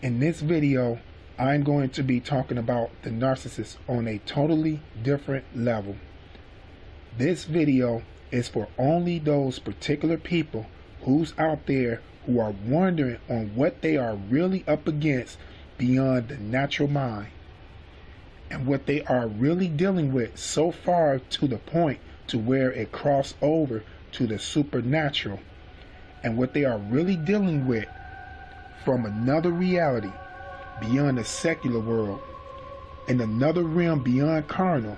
In this video, I'm going to be talking about the narcissist on a totally different level. This video is for only those particular people who's out there who are wondering on what they are really up against beyond the natural mind, and what they are really dealing with so far to the point to where it crosses over to the supernatural, and what they are really dealing with from another reality beyond the secular world, in another realm beyond carnal,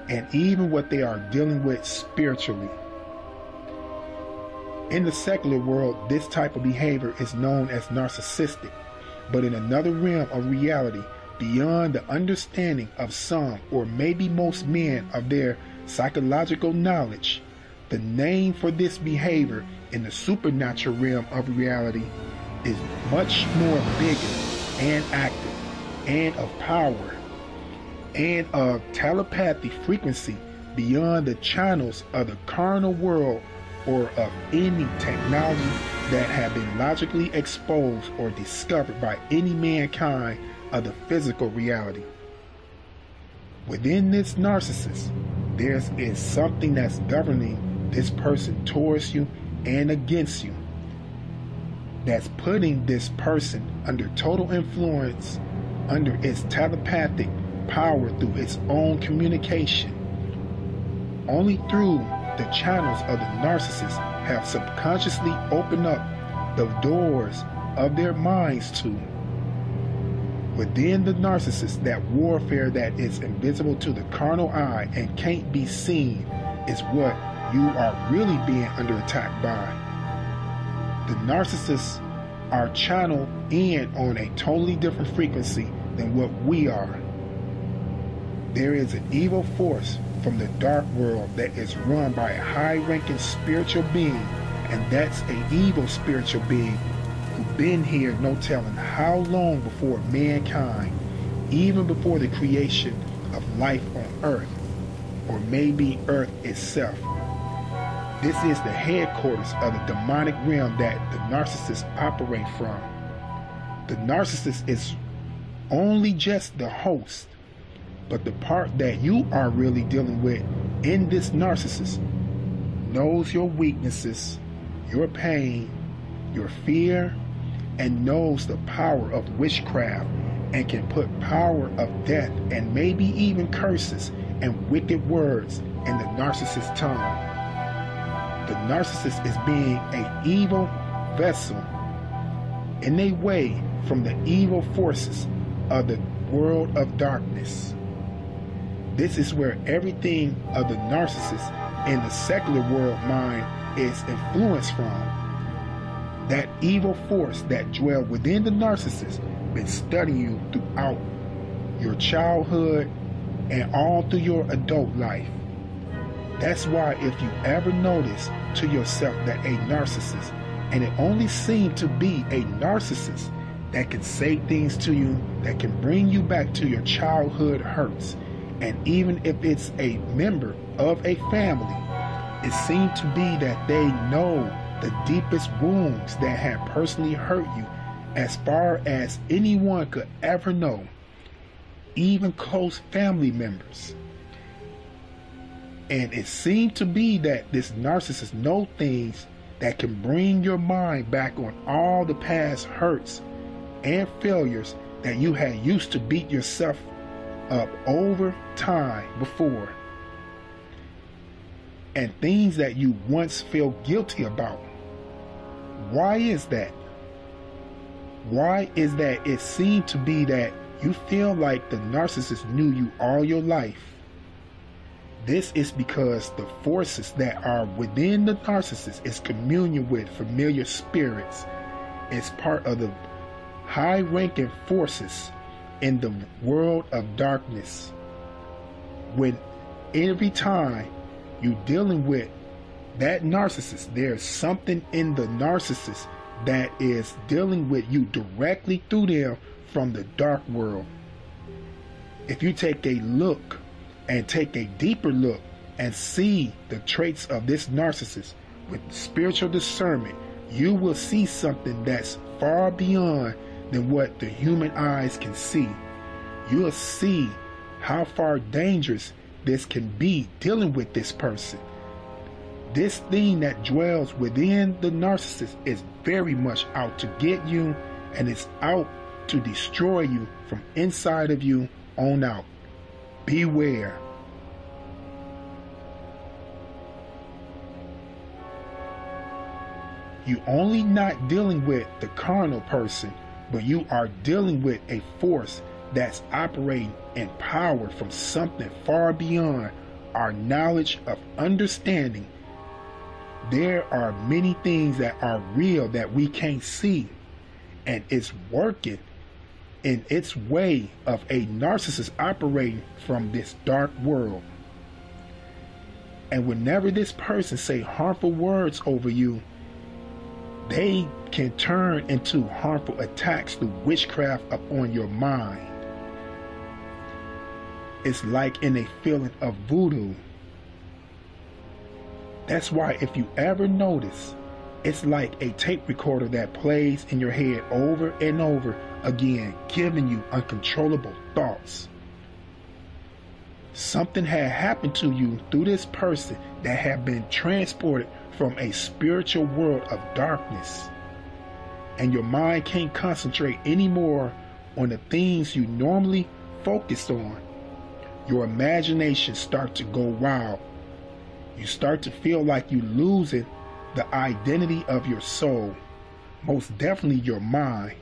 and even what they are dealing with spiritually. In the secular world, this type of behavior is known as narcissistic, but in another realm of reality beyond the understanding of some or maybe most men of their psychological knowledge, the name for this behavior in the supernatural realm of reality is much more bigger and active and of power and of telepathy frequency beyond the channels of the carnal world or of any technology that have been logically exposed or discovered by any mankind of the physical reality. Within this narcissist, there is something that's governing this person towards you and against you, that's putting this person under total influence, under its telepathic power through its own communication. Only through the channels of the narcissist have subconsciously opened up the doors of their minds to. Within the narcissist, that warfare that is invisible to the carnal eye and can't be seen is what you are really being under attack by. The narcissists are channeled in on a totally different frequency than what we are. There is an evil force from the dark world that is run by a high-ranking spiritual being, and that's an evil spiritual being who been here no telling how long before mankind, even before the creation of life on earth, or maybe earth itself. This is the headquarters of the demonic realm that the narcissist operate from. The narcissist is only just the host, but the part that you are really dealing with in this narcissist knows your weaknesses, your pain, your fear, and knows the power of witchcraft, and can put power of death and maybe even curses and wicked words in the narcissist's tongue. The narcissist is being an evil vessel in a way from the evil forces of the world of darkness. This is where everything of the narcissist in the secular world mind is influenced from. That evil force that dwells within the narcissist been studying you throughout your childhood and all through your adult life. That's why if you ever notice to yourself that a narcissist, and it only seemed to be a narcissist that can say things to you that can bring you back to your childhood hurts, and even if it's a member of a family, it seemed to be that they know the deepest wounds that have personally hurt you as far as anyone could ever know, even close family members. And it seemed to be that this narcissist knows things that can bring your mind back on all the past hurts and failures that you had used to beat yourself up over time before, and things that you once felt guilty about. Why is that? Why is that it seemed to be that you feel like the narcissist knew you all your life? This is because the forces that are within the narcissist is communion with familiar spirits. It's part of the high-ranking forces in the world of darkness. When every time you're dealing with that narcissist, there's something in the narcissist that is dealing with you directly through them from the dark world. If you take a look and take a deeper look and see the traits of this narcissist with spiritual discernment, you will see something that's far beyond than what the human eyes can see. You'll see how far dangerous this can be dealing with this person. This thing that dwells within the narcissist is very much out to get you, and it's out to destroy you from inside of you on out. Beware. You only not dealing with the carnal person, but you are dealing with a force that's operating in power from something far beyond our knowledge of understanding. There are many things that are real that we can't see, and it's working in its way of a narcissist operating from this dark world. And whenever this person say harmful words over you, they can turn into harmful attacks through witchcraft upon your mind. It's like in a feeling of voodoo. That's why if you ever notice, it's like a tape recorder that plays in your head over and over again, giving you uncontrollable thoughts. Something had happened to you through this person that had been transported from a spiritual world of darkness, and your mind can't concentrate anymore on the things you normally focused on. Your imagination starts to go wild. You start to feel like you're losing the identity of your soul, most definitely your mind.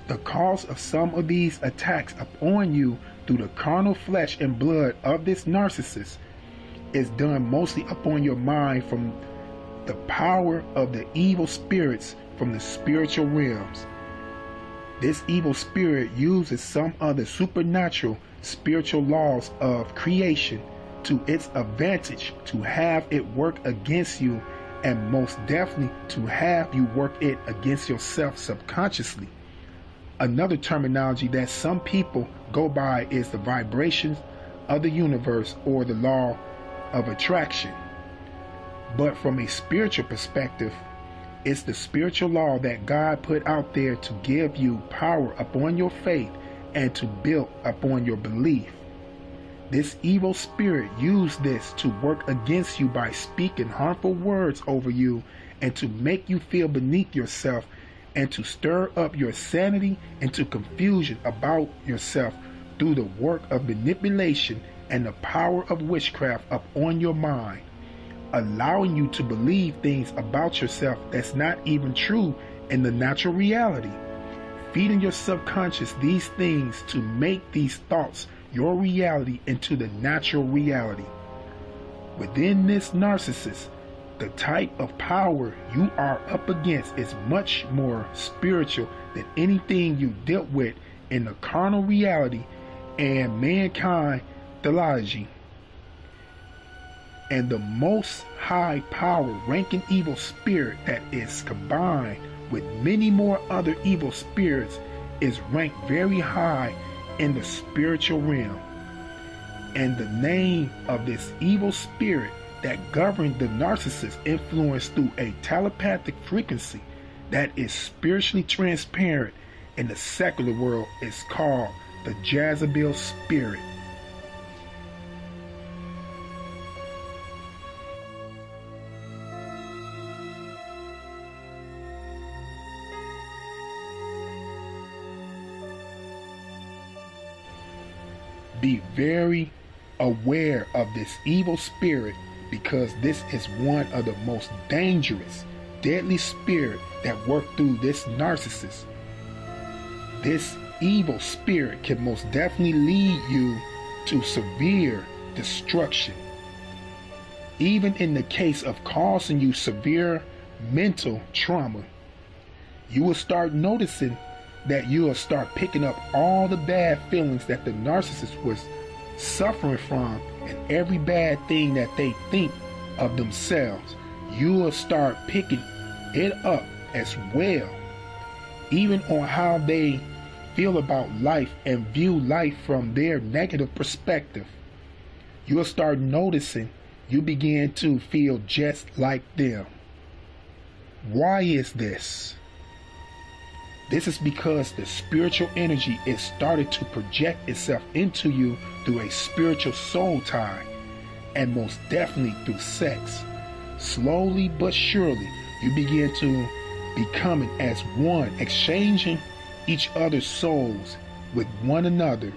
The cause of some of these attacks upon you through the carnal flesh and blood of this narcissist is done mostly upon your mind from the power of the evil spirits from the spiritual realms. This evil spirit uses some of the supernatural spiritual laws of creation to its advantage to have it work against you, and most definitely to have you work it against yourself subconsciously. Another terminology that some people go by is the vibrations of the universe or the law of attraction. But from a spiritual perspective, it's the spiritual law that God put out there to give you power upon your faith and to build upon your belief. This evil spirit used this to work against you by speaking harmful words over you and to make you feel beneath yourself and to stir up your sanity into confusion about yourself through the work of manipulation and the power of witchcraft upon your mind, allowing you to believe things about yourself that's not even true in the natural reality, feeding your subconscious these things to make these thoughts your reality into the natural reality. Within this narcissist, the type of power you are up against is much more spiritual than anything you dealt with in the carnal reality and mankind theology. And the most high power ranking evil spirit that is combined with many more other evil spirits is ranked very high in the spiritual realm. And the name of this evil spirit that governed the narcissist influence through a telepathic frequency that is spiritually transparent in the secular world is called the Jezebel spirit. Be very aware of this evil spirit, because this is one of the most dangerous, deadly spirit that work through this narcissist. This evil spirit can most definitely lead you to severe destruction. Even in the case of causing you severe mental trauma, you will start noticing that you will start picking up all the bad feelings that the narcissist was suffering from, and every bad thing that they think of themselves. You will start picking it up as well, even on how they feel about life and view life from their negative perspective. You will start noticing you begin to feel just like them. Why is this? This is because the spiritual energy is started to project itself into you through a spiritual soul tie, and most definitely through sex. Slowly but surely, you begin to becoming as one, exchanging each other's souls with one another.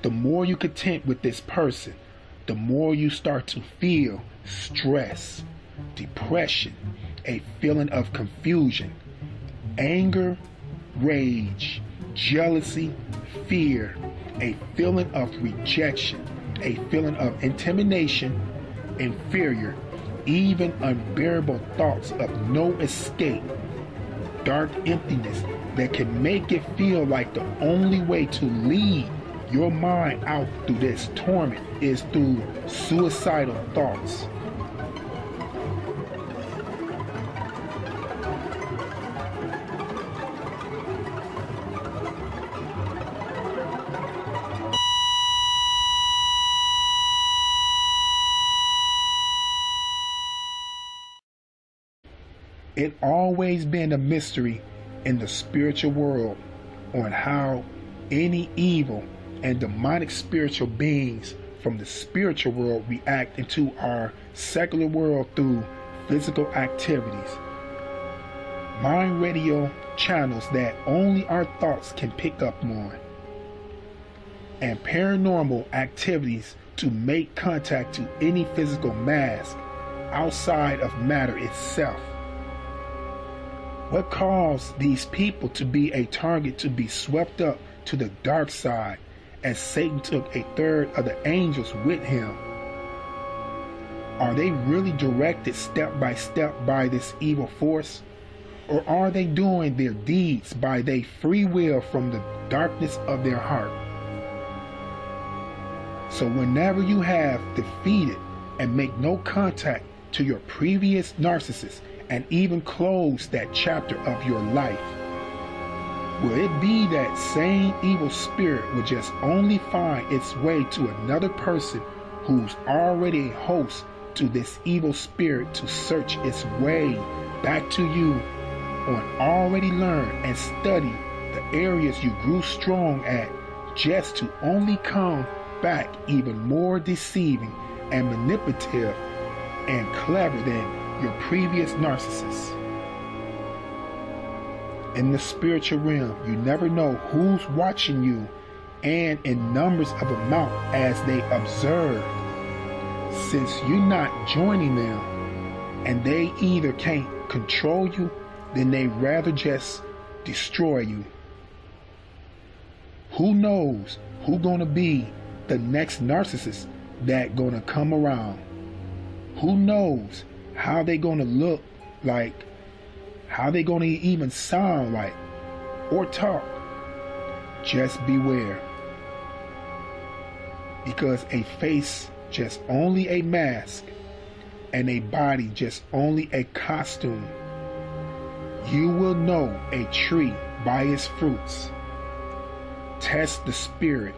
The more you content with this person, the more you start to feel stress, depression, a feeling of confusion, anger, rage, jealousy, fear, a feeling of rejection, a feeling of intimidation, inferior, even unbearable thoughts of no escape, dark emptiness that can make it feel like the only way to lead your mind out through this torment is through suicidal thoughts. It always been a mystery in the spiritual world on how any evil and demonic spiritual beings from the spiritual world react into our secular world through physical activities. Mind radio channels that only our thoughts can pick up on, and paranormal activities to make contact to any physical mask outside of matter itself. What caused these people to be a target to be swept up to the dark side, as Satan took a third of the angels with him? Are they really directed step by step by this evil force? Or are they doing their deeds by their free will from the darkness of their heart? So whenever you have defeated and make no contact to your previous narcissist, and even close that chapter of your life, will it be that same evil spirit will just only find its way to another person who's already a host to this evil spirit to search its way back to you on already learned and study the areas you grew strong at, just to only come back even more deceiving and manipulative and clever than your previous narcissist? In the spiritual realm, you never know who's watching you, and in numbers of amount as they observe. Since you're not joining them, and they either can't control you, then they rather just destroy you. Who knows who gonna be the next narcissist that gonna come around? Who knows how they gonna look like, how they gonna even sound like, or talk? Just beware. Because a face just only a mask, and a body just only a costume. You will know a tree by its fruits. Test the spirit,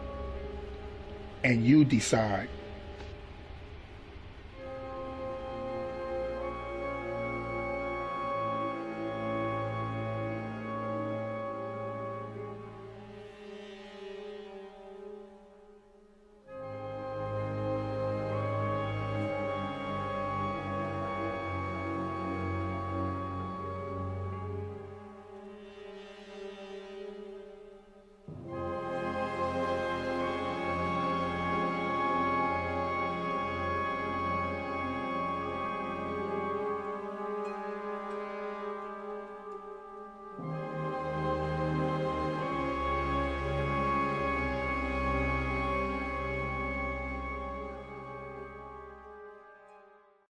and you decide.